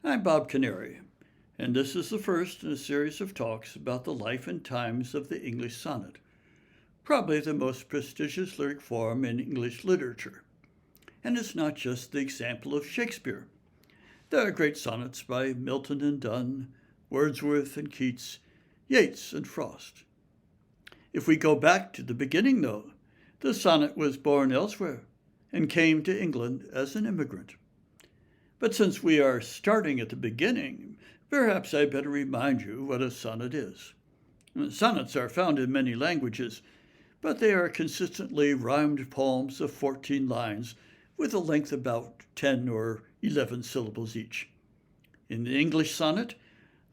I'm Bob Canary, and this is the first in a series of talks about the life and times of the English sonnet, probably the most prestigious lyric form in English literature. And it's not just the example of Shakespeare. There are great sonnets by Milton and Donne, Wordsworth and Keats, Yeats and Frost. If we go back to the beginning, though, the sonnet was born elsewhere and came to England as an immigrant. But since we are starting at the beginning, perhaps I better remind you what a sonnet is. Sonnets are found in many languages, but they are consistently rhymed poems of 14 lines with a length about 10 or 11 syllables each. In the English sonnet,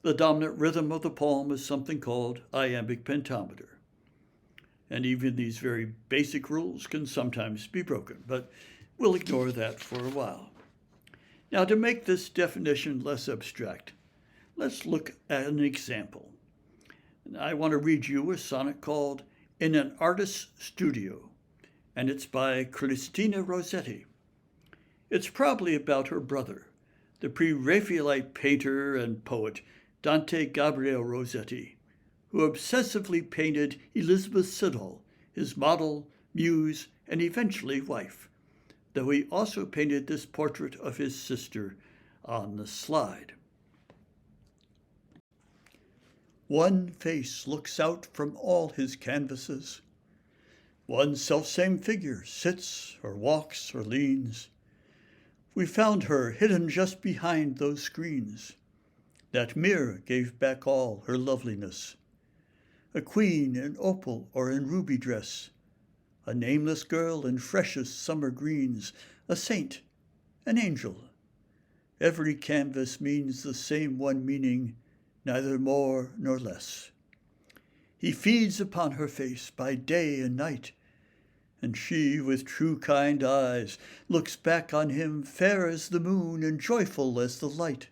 the dominant rhythm of the poem is something called iambic pentameter. And even these very basic rules can sometimes be broken, but we'll ignore that for a while. Now, to make this definition less abstract, let's look at an example. I want to read you a sonnet called In an Artist's Studio, and it's by Christina Rossetti. It's probably about her brother, the pre-Raphaelite painter and poet Dante Gabriel Rossetti, who obsessively painted Elizabeth Siddal, his model, muse, and eventually wife, though he also painted this portrait of his sister on the slide. One face looks out from all his canvases. One selfsame figure sits or walks or leans. We found her hidden just behind those screens. That mirror gave back all her loveliness. A queen in opal or in ruby dress, a nameless girl in freshest summer greens, a saint, an angel. Every canvas means the same one meaning, neither more nor less. He feeds upon her face by day and night, and she, with true kind eyes, looks back on him fair as the moon and joyful as the light.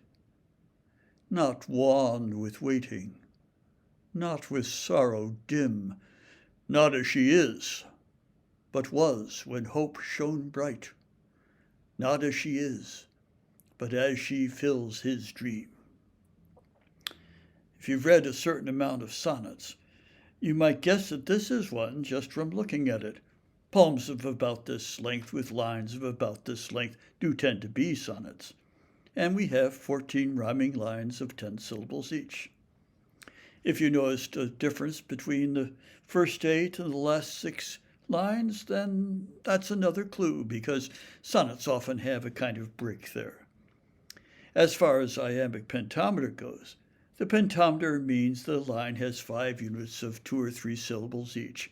Not wan with waiting, not with sorrow dim, not as she is, but was when hope shone bright. Not as she is, but as she fills his dream. If you've read a certain amount of sonnets, you might guess that this is one just from looking at it. Poems of about this length with lines of about this length do tend to be sonnets. And we have 14 rhyming lines of 10 syllables each. If you noticed a difference between the first 8 and the last 6 lines, then that's another clue, because sonnets often have a kind of break there. As far as iambic pentameter goes, the pentameter means the line has 5 units of 2 or 3 syllables each,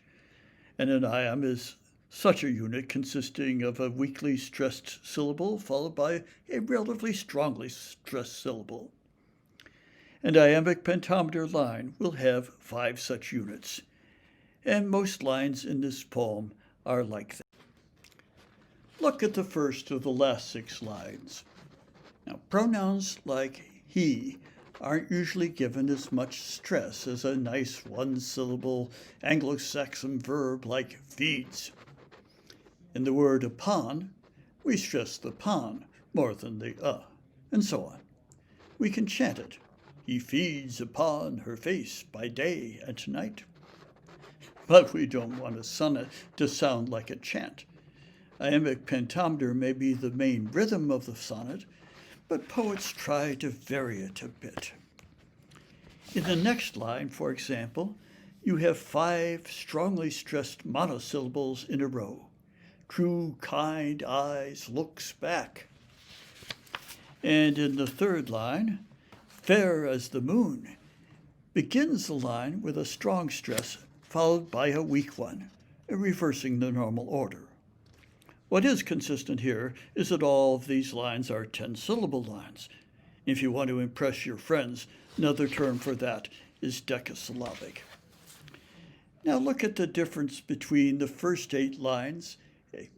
and an iamb is such a unit consisting of a weakly stressed syllable followed by a relatively strongly stressed syllable. An iambic pentameter line will have 5 such units, and most lines in this poem are like that. Look at the first of the last 6 lines. Now, pronouns like he aren't usually given as much stress as a nice one-syllable Anglo-Saxon verb like feeds. In the word upon, we stress the pon more than the and so on. We can chant it. He feeds upon her face by day and night. But we don't want a sonnet to sound like a chant. Iambic pentameter may be the main rhythm of the sonnet, but poets try to vary it a bit. In the next line, for example, you have 5 strongly stressed monosyllables in a row. True kind eyes looks back. And in the third line, fair as the moon begins the line with a strong stress followed by a weak one, reversing the normal order. What is consistent here is that all of these lines are 10-syllable lines. If you want to impress your friends, another term for that is decasyllabic. Now look at the difference between the first 8 lines,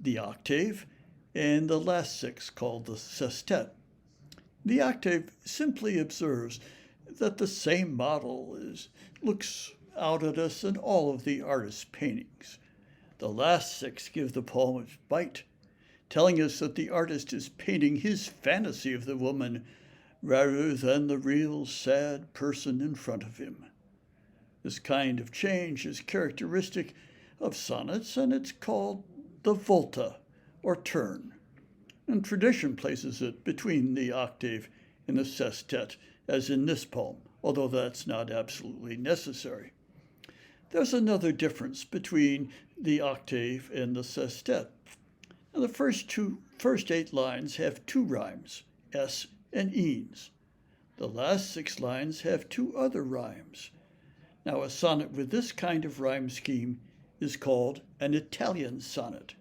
the octave, and the last 6 called the sestet. The octave simply observes that the same model looks out at us in all of the artist's paintings. The last 6 give the poem a bite, telling us that the artist is painting his fantasy of the woman rather than the real sad person in front of him. This kind of change is characteristic of sonnets, and it's called the volta, or turn. And tradition places it between the octave and the sestet, as in this poem, although that's not absolutely necessary. There's another difference between the octave and the sestet. Now, the first 8 lines have 2 rhymes, s and ens. The last 6 lines have 2 other rhymes. Now, a sonnet with this kind of rhyme scheme is called an Italian sonnet.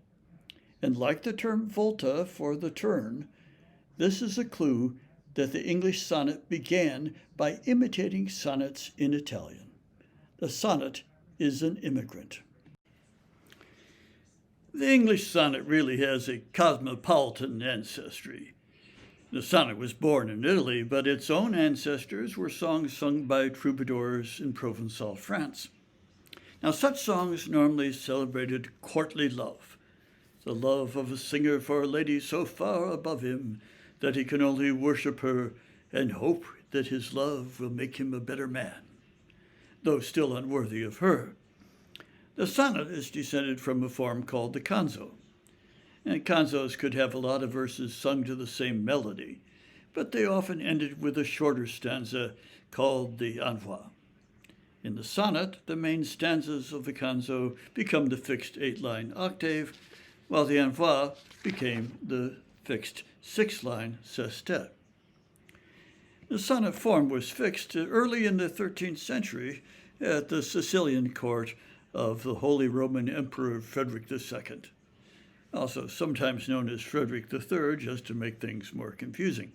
And like the term volta for the turn, this is a clue that the English sonnet began by imitating sonnets in Italian. The sonnet is an immigrant. The English sonnet really has a cosmopolitan ancestry. The sonnet was born in Italy, but its own ancestors were songs sung by troubadours in Provençal France. Now, such songs normally celebrated courtly love, the love of a singer for a lady so far above him that he can only worship her and hope that his love will make him a better man, though still unworthy of her. The sonnet is descended from a form called the canzo. And canzos could have a lot of verses sung to the same melody, but they often ended with a shorter stanza called the envoi. In the sonnet, the main stanzas of the canzo become the fixed 8-line octave, while the envoi became the fixed 6-line sestet. The sonnet form was fixed early in the 13th century at the Sicilian court of the Holy Roman Emperor Frederick II, also sometimes known as Frederick III, just to make things more confusing.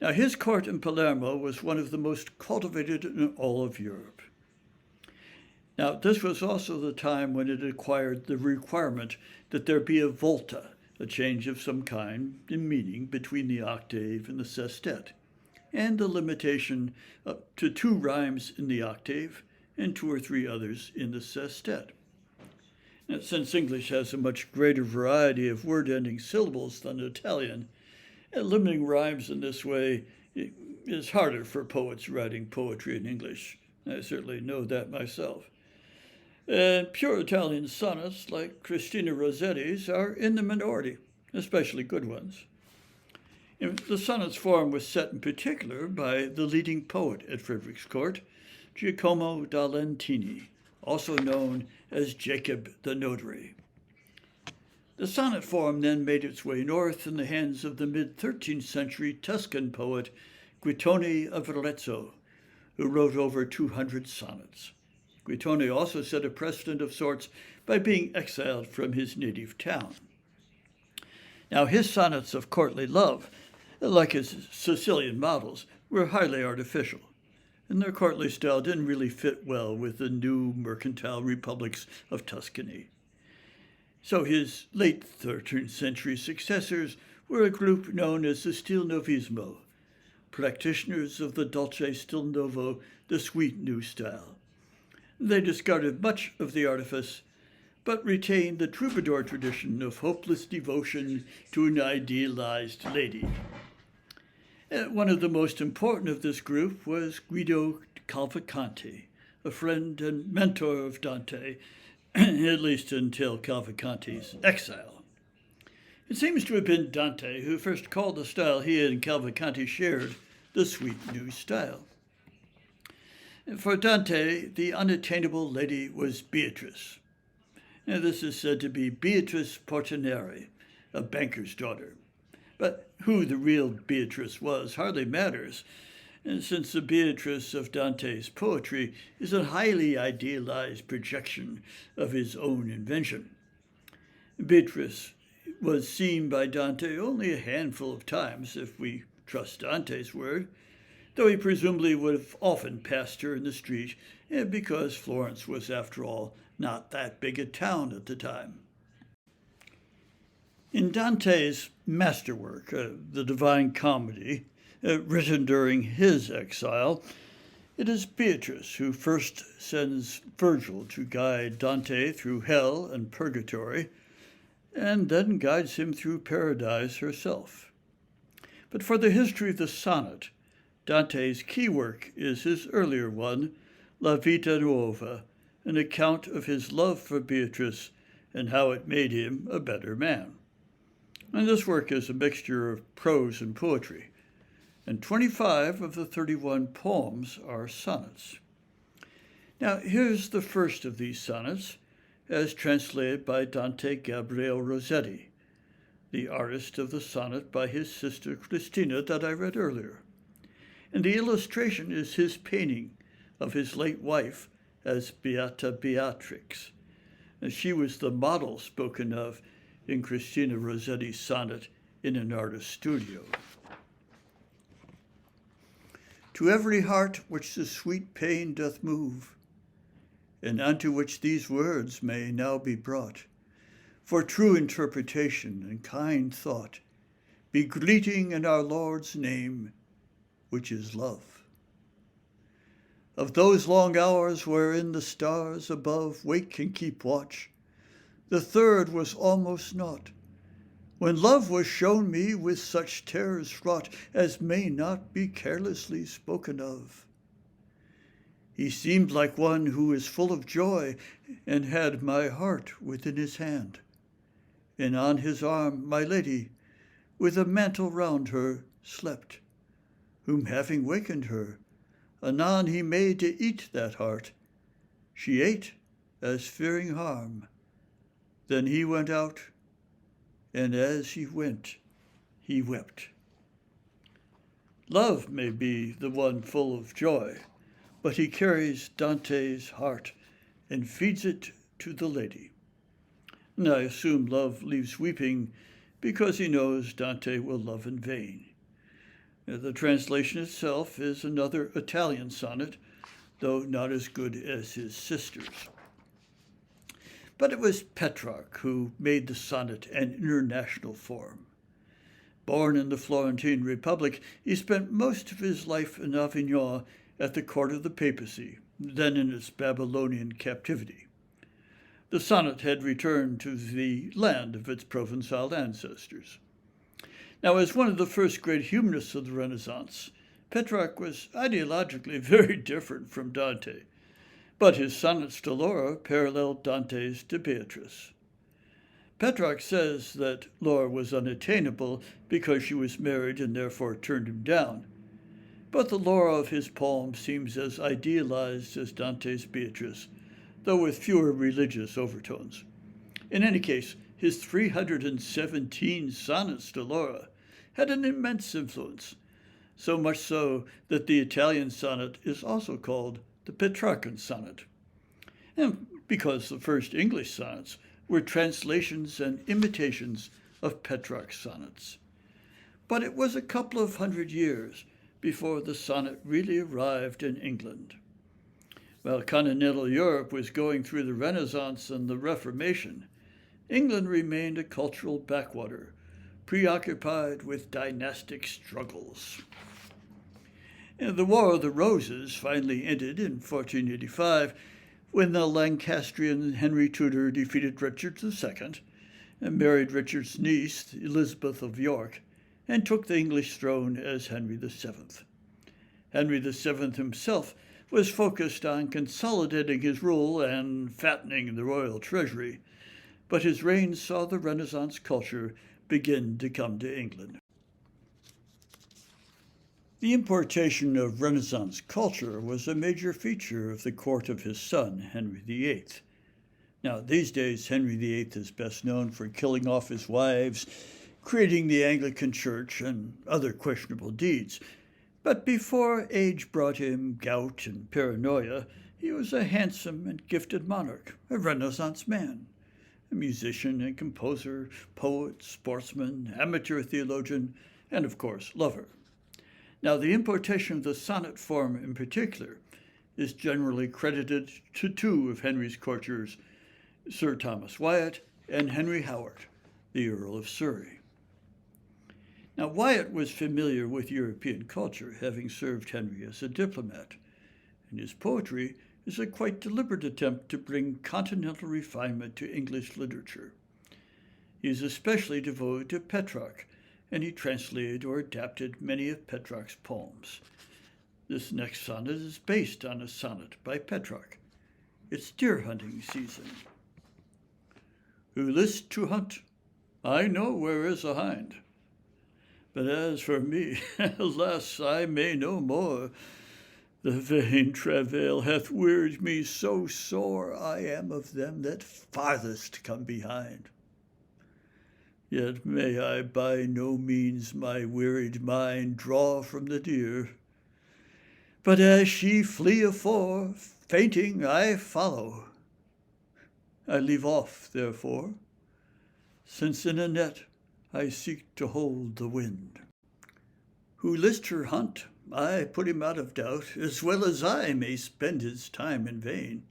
Now, his court in Palermo was one of the most cultivated in all of Europe. Now, this was also the time when it acquired the requirement that there be a volta, a change of some kind in meaning between the octave and the sestet, and the limitation to 2 rhymes in the octave and 2 or 3 others in the sestet. Now, since English has a much greater variety of word-ending syllables than Italian, limiting rhymes in this way is harder for poets writing poetry in English. I certainly know that myself. And pure Italian sonnets, like Christina Rossetti's, are in the minority, especially good ones. The sonnet's form was set in particular by the leading poet at Frederick's court, Giacomo da Lentini, also known as Jacob the Notary. The sonnet form then made its way north in the hands of the mid-13th century Tuscan poet Guittone of Arezzo, who wrote over 200 sonnets. Guittone also set a precedent of sorts by being exiled from his native town. Now, his sonnets of courtly love, like his Sicilian models, were highly artificial, and their courtly style didn't really fit well with the new mercantile republics of Tuscany. So his late 13th century successors were a group known as the Stil Novismo, practitioners of the dolce stil novo, the sweet new style. They discarded much of the artifice, but retained the troubadour tradition of hopeless devotion to an idealized lady. One of the most important of this group was Guido Cavalcanti, a friend and mentor of Dante, at least until Cavalcanti's exile. It seems to have been Dante who first called the style he and Cavalcanti shared the sweet new style. For Dante, the unattainable lady was Beatrice. Now, this is said to be Beatrice Portinari, a banker's daughter. But who the real Beatrice was hardly matters, since the Beatrice of Dante's poetry is a highly idealized projection of his own invention. Beatrice was seen by Dante only a handful of times, if we trust Dante's word, though he presumably would have often passed her in the street, because Florence was, after all, not that big a town at the time. In Dante's masterwork, the Divine Comedy, written during his exile, it is Beatrice who first sends Virgil to guide Dante through hell and purgatory, and then guides him through paradise herself. But for the history of the sonnet, Dante's key work is his earlier one, La Vita Nuova, an account of his love for Beatrice and how it made him a better man. And this work is a mixture of prose and poetry, and 25 of the 31 poems are sonnets. Now, here's the first of these sonnets, as translated by Dante Gabriel Rossetti, the artist of the sonnet by his sister Christina that I read earlier. And the illustration is his painting of his late wife as Beata Beatrix. And she was the model spoken of in Christina Rossetti's sonnet in an artist's studio. To every heart which the sweet pain doth move, and unto which these words may now be brought, for true interpretation and kind thought, be greeting in our Lord's name, which is love. Of those long hours wherein the stars above wake and keep watch, the third was almost naught, when love was shown me with such terrors fraught as may not be carelessly spoken of. He seemed like one who is full of joy and had my heart within his hand, and on his arm my lady, with a mantle round her, slept, whom having wakened her, anon he made to eat that heart. She ate, as fearing harm. Then he went out, and as he went, he wept. Love may be the one full of joy, but he carries Dante's heart and feeds it to the lady. And I assume love leaves weeping because he knows Dante will love in vain. The translation itself is another Italian sonnet, though not as good as his sister's. But it was Petrarch who made the sonnet an international form. Born in the Florentine Republic, he spent most of his life in Avignon at the court of the papacy, then in its Babylonian captivity. The sonnet had returned to the land of its Provençal ancestors. Now, as one of the first great humanists of the Renaissance, Petrarch was ideologically very different from Dante, but his sonnets to Laura paralleled Dante's to Beatrice. Petrarch says that Laura was unattainable because she was married and therefore turned him down, but the Laura of his poem seems as idealized as Dante's Beatrice, though with fewer religious overtones. In any case, his 317 sonnets to Laura had an immense influence, so much so that the Italian sonnet is also called the Petrarchan sonnet, and because the first English sonnets were translations and imitations of Petrarch's sonnets. But it was a couple of hundred years before the sonnet really arrived in England. While continental Europe was going through the Renaissance and the Reformation, England remained a cultural backwater, preoccupied with dynastic struggles. And the War of the Roses finally ended in 1485 when the Lancastrian Henry Tudor defeated Richard II and married Richard's niece, Elizabeth of York, and took the English throne as Henry VII. Henry VII himself was focused on consolidating his rule and fattening the royal treasury, but his reign saw the Renaissance culture begin to come to England. The importation of Renaissance culture was a major feature of the court of his son, Henry VIII. Now, these days, Henry VIII is best known for killing off his wives, creating the Anglican Church, and other questionable deeds. But before age brought him gout and paranoia, he was a handsome and gifted monarch, a Renaissance man, a musician and composer, poet, sportsman, amateur theologian, and, of course, lover. Now, the importation of the sonnet form in particular is generally credited to two of Henry's courtiers, Sir Thomas Wyatt and Henry Howard, the Earl of Surrey. Now, Wyatt was familiar with European culture, having served Henry as a diplomat, and his poetry is a quite deliberate attempt to bring continental refinement to English literature. He is especially devoted to Petrarch, and he translated or adapted many of Petrarch's poems. This next sonnet is based on a sonnet by Petrarch. It's deer hunting season. Who list to hunt, I know where is a hind. But as for me, alas, I may no more. The vain travail hath wearied me so sore, I am of them that farthest come behind. Yet may I by no means my wearied mind draw from the deer. But as she flee afore, fainting I follow. I leave off, therefore, since in a net I seek to hold the wind. Who list her hunt, I put him out of doubt, as well as I may spend his time in vain.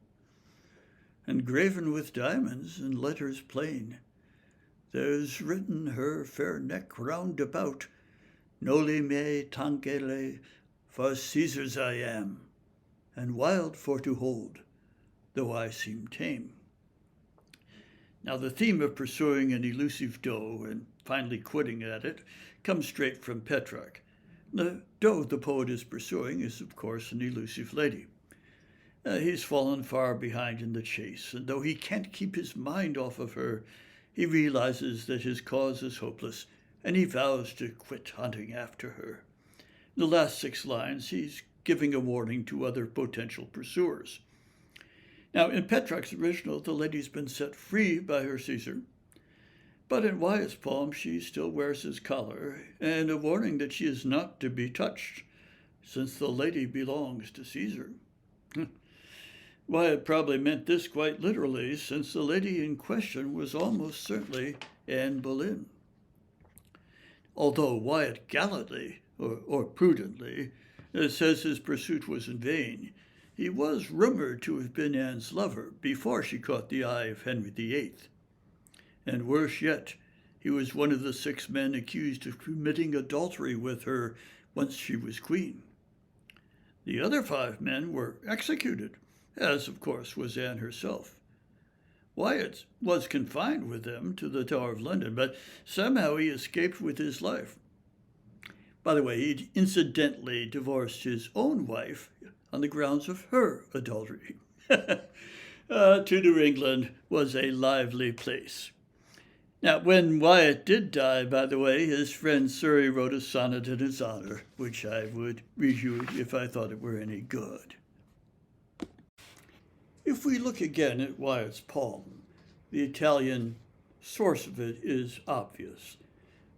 And graven with diamonds and letters plain, there's written her fair neck round about, Noli me tangere, for Caesar's I am, and wild for to hold, though I seem tame. Now the theme of pursuing an elusive doe and finally quitting at it comes straight from Petrarch. The doe the poet is pursuing is, of course, an elusive lady. He's fallen far behind in the chase, and though he can't keep his mind off of her, he realizes that his cause is hopeless, and he vows to quit hunting after her. In the last 6 lines, he's giving a warning to other potential pursuers. Now, in Petrarch's original, the lady's been set free by her Caesar, but in Wyatt's poem, she still wears his collar, and a warning that she is not to be touched, since the lady belongs to Caesar. Wyatt probably meant this quite literally, since the lady in question was almost certainly Anne Boleyn. Although Wyatt gallantly, or prudently, says his pursuit was in vain, he was rumored to have been Anne's lover before she caught the eye of Henry VIII. And worse yet, he was one of the 6 men accused of committing adultery with her once she was queen. The other 5 men were executed, as of course was Anne herself. Wyatt was confined with them to the Tower of London, but somehow he escaped with his life. By the way, he incidentally divorced his own wife on the grounds of her adultery. Tudor England was a lively place. Now, when Wyatt did die, by the way, his friend Surrey wrote a sonnet in his honor, which I would read you if I thought it were any good. If we look again at Wyatt's poem, the Italian source of it is obvious.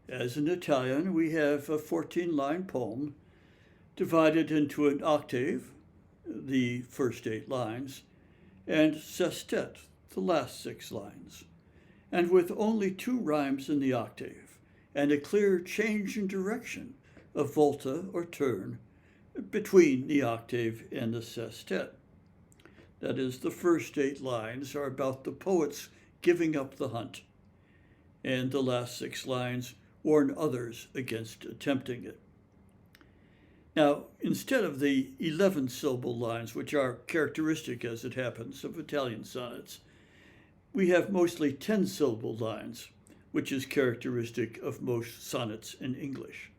As in Italian, we have a 14-line poem divided into an octave, the first 8 lines, and sestet, the last 6 lines, and with only 2 rhymes in the octave, and a clear change in direction, a volta or turn, between the octave and the sestet. That is, the first 8 lines are about the poet's giving up the hunt, and the last 6 lines warn others against attempting it. Now, instead of the 11-syllable lines, which are characteristic, as it happens, of Italian sonnets, we have mostly 10-syllable lines, which is characteristic of most sonnets in English.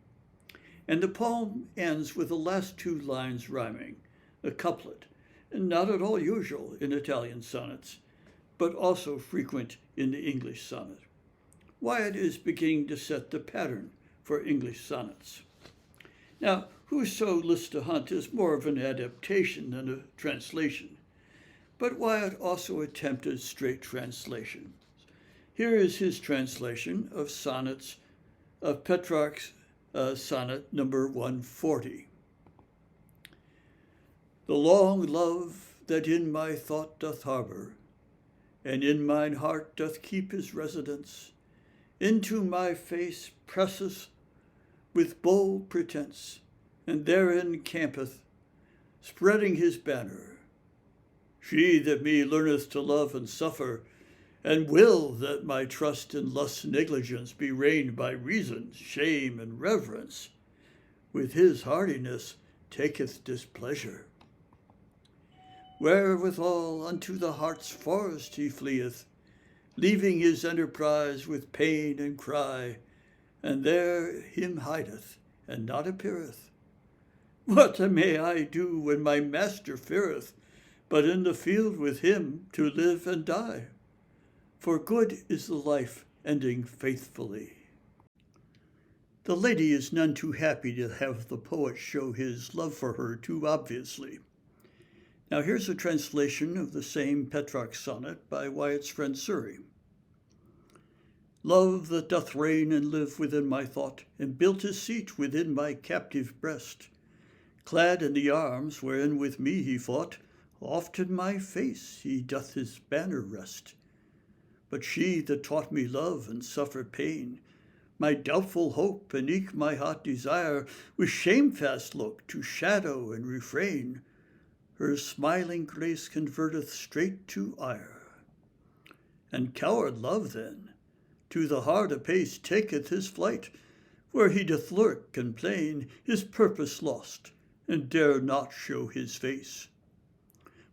And the poem ends with the last 2 lines rhyming, a couplet, and not at all usual in Italian sonnets, but also frequent in the English sonnet. Wyatt is beginning to set the pattern for English sonnets. Now, Whoso lists to hunt is more of an adaptation than a translation, but Wyatt also attempted straight translation. Here is his translation of sonnets of Petrarch's sonnet number 140. The long love that in my thought doth harbor, and in mine heart doth keep his residence, into my face presseth with bold pretense, and therein campeth, spreading his banner. She that me learneth to love and suffer, and will that my trust in lust's negligence be reigned by reason, shame, and reverence, with his hardiness taketh displeasure. Wherewithal unto the heart's forest he fleeth, leaving his enterprise with pain and cry, and there him hideth, and not appeareth. What may I do when my master feareth, but in the field with him to live and die? For good is the life ending faithfully. The lady is none too happy to have the poet show his love for her too obviously. Now here's a translation of the same Petrarch sonnet by Wyatt's friend Surrey. Love that doth reign and live within my thought, and built his seat within my captive breast, clad in the arms wherein with me he fought, oft in my face he doth his banner rest. But she that taught me love and suffer pain, my doubtful hope and eke my hot desire, with shamefast look to shadow and refrain, her smiling grace converteth straight to ire. And coward love then, to the heart apace taketh his flight, where he doth lurk and plain, his purpose lost, and dare not show his face.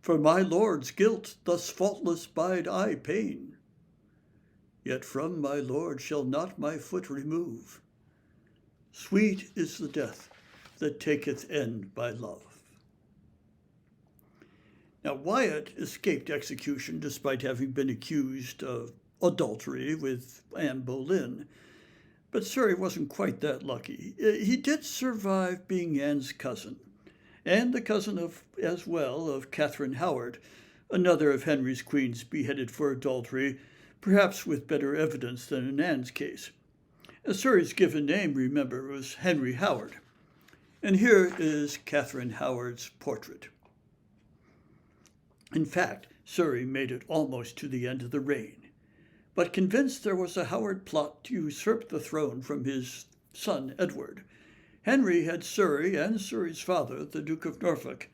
For my lord's guilt thus faultless bide I pain, yet from my lord shall not my foot remove. Sweet is the death that taketh end by love. Now, Wyatt escaped execution despite having been accused of adultery with Anne Boleyn, but Surrey wasn't quite that lucky. He did survive being Anne's cousin, and the cousin as well of Catherine Howard, another of Henry's queens beheaded for adultery, perhaps with better evidence than in Anne's case. Surrey's given name, remember, was Henry Howard. And here is Catherine Howard's portrait. In fact, Surrey made it almost to the end of the reign, but convinced there was a Howard plot to usurp the throne from his son Edward, Henry had Surrey and Surrey's father, the Duke of Norfolk,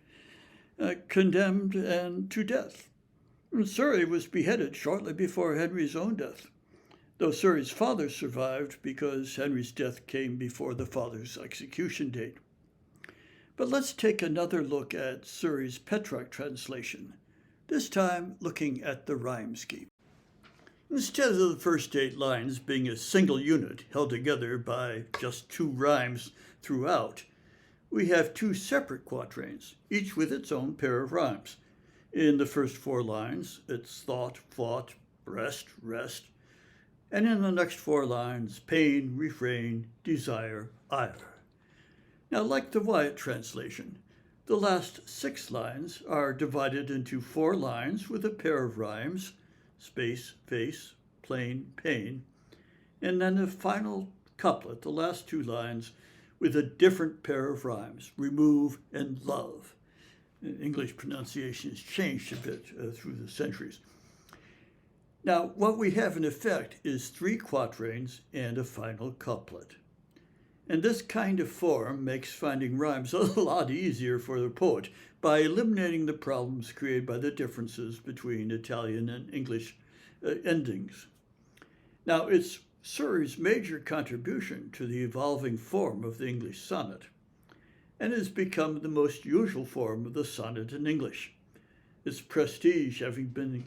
condemned and to death. Surrey was beheaded shortly before Henry's own death, though Surrey's father survived because Henry's death came before the father's execution date. But let's take another look at Surrey's Petrarch translation, this time looking at the rhyme scheme. Instead of the first 8 lines being a single unit held together by just 2 rhymes throughout, we have 2 separate quatrains, each with its own pair of rhymes. In the first 4 lines, it's thought, fought, breast, rest, and in the next 4 lines, pain, refrain, desire, ire. Now, like the Wyatt translation, the last 6 lines are divided into 4 lines with a pair of rhymes, space, face, plain, pain, and then the final couplet, the last 2 lines, with a different pair of rhymes, remove and love. English pronunciation has changed a bit through the centuries. Now, what we have in effect is 3 quatrains and a final couplet. And this kind of form makes finding rhymes a lot easier for the poet by eliminating the problems created by the differences between Italian and English endings. Now, it's Surrey's major contribution to the evolving form of the English sonnet, and has become the most usual form of the sonnet in English, its prestige having been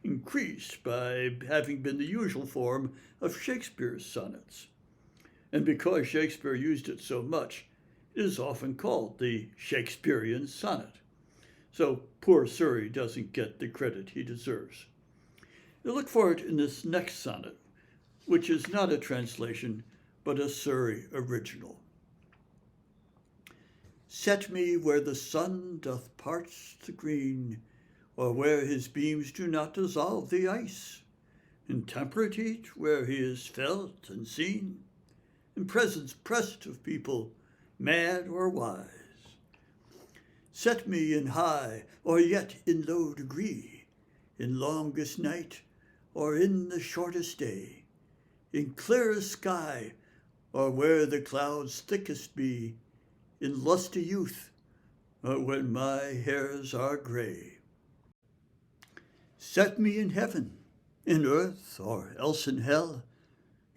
increased by having been the usual form of Shakespeare's sonnets. And because Shakespeare used it so much, it is often called the Shakespearean sonnet. So poor Surrey doesn't get the credit he deserves. Now look for it in this next sonnet, which is not a translation, but a Surrey original. Set me where the sun doth parch the green, or where his beams do not dissolve the ice, in temperate heat where he is felt and seen, in presence pressed of people, mad or wise. Set me in high or yet in low degree, in longest night or in the shortest day, in clearest sky or where the clouds thickest be, in lusty youth or when my hairs are gray. Set me in heaven, in earth or else in hell,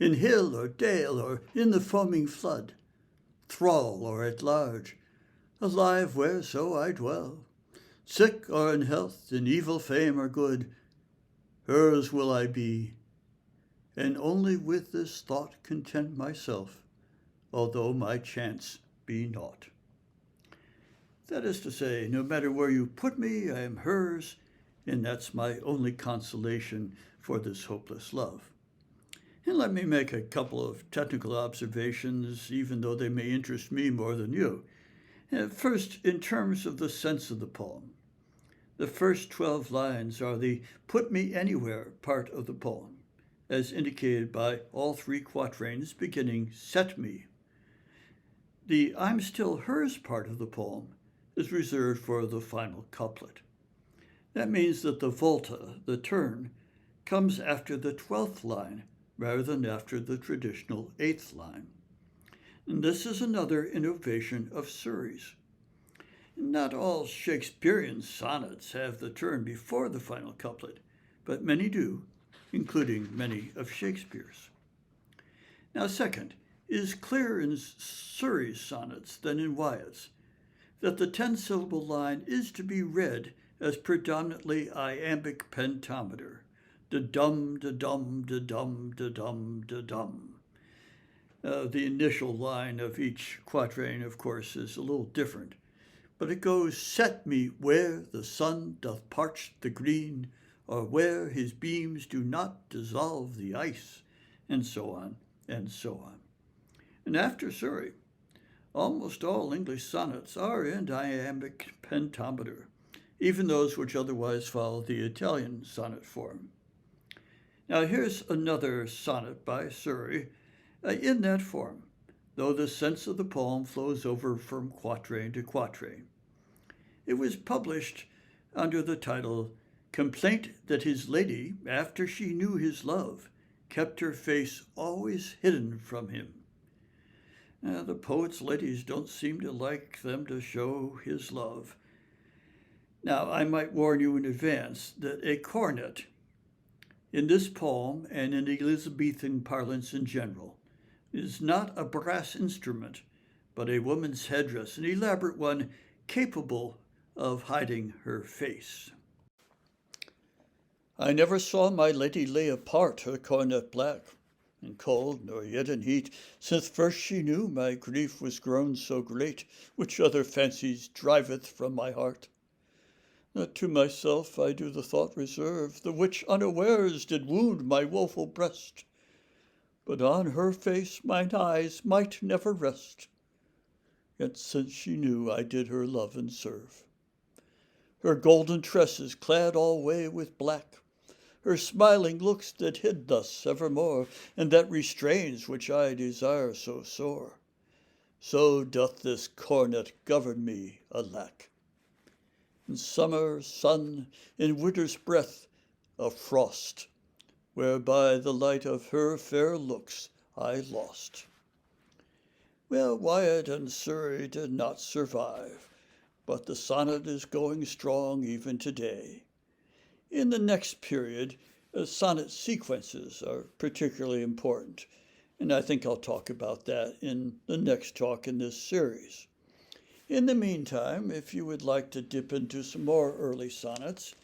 in hill or dale or in the foaming flood, thrall or at large, alive whereso I dwell, sick or in health, in evil fame or good, hers will I be, and only with this thought content myself, although my chance be naught. That is to say, no matter where you put me, I am hers, and that's my only consolation for this hopeless love. And let me make a couple of technical observations, even though they may interest me more than you. First, in terms of the sense of the poem. The first 12 lines are the "put me anywhere" part of the poem, as indicated by all 3 quatrains beginning "set me." The "I'm still hers" part of the poem is reserved for the final couplet. That means that the volta, the turn, comes after the 12th line rather than after the traditional 8th line. And this is another innovation of Surrey's. Not all Shakespearean sonnets have the turn before the final couplet, but many do, including many of Shakespeare's. Now, second, it is clearer in Surrey's sonnets than in Wyatt's that the 10-syllable line is to be read as predominantly iambic pentameter, da-dum, da-dum, da-dum, da-dum, da-dum. The initial line of each quatrain, of course, is a little different, but it goes, "Set me where the sun doth parch the green, or where his beams do not dissolve the ice," and so on, and so on. And after Surrey, almost all English sonnets are in iambic pentameter, even those which otherwise follow the Italian sonnet form. Now here's another sonnet by Surrey in that form, though the sense of the poem flows over from quatrain to quatrain. It was published under the title "Complaint that his lady, after she knew his love, kept her face always hidden from him." The poet's ladies don't seem to like them to show his love. Now, I might warn you in advance that a cornet, in this poem and in Elizabethan parlance in general, is not a brass instrument, but a woman's headdress, an elaborate one capable of hiding her face. "I never saw my lady lay apart her cornet black, in cold nor yet in heat, since first she knew my grief was grown so great, which other fancies driveth from my heart. Not to myself I do the thought reserve, the which unawares did wound my woeful breast, but on her face mine eyes might never rest, yet since she knew I did her love and serve. Her golden tresses clad alway with black, her smiling looks that hid thus evermore, and that restrains which I desire so sore, so doth this cornet govern me, alack. In summer, sun, in winter's breath, a frost, whereby the light of her fair looks I lost." Well, Wyatt and Surrey did not survive, but the sonnet is going strong even today. In the next period, sonnet sequences are particularly important, and I think I'll talk about that in the next talk in this series. In the meantime, if you would like to dip into some more early sonnets,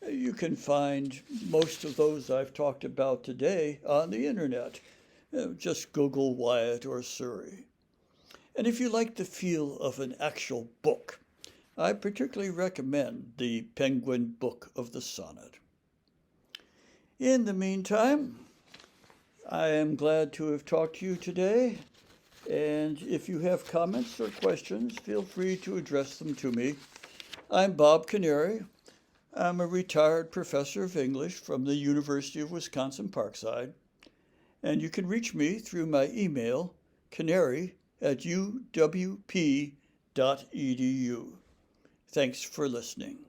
you can find most of those I've talked about today on the internet. Just Google Wyatt or Surrey. And if you like the feel of an actual book, I particularly recommend the Penguin Book of the Sonnet. In the meantime, I am glad to have talked to you today, and if you have comments or questions, feel free to address them to me. I'm Bob Canary. I'm a retired professor of English from the University of Wisconsin-Parkside, and you can reach me through my email, canary@uwp.edu. Thanks for listening.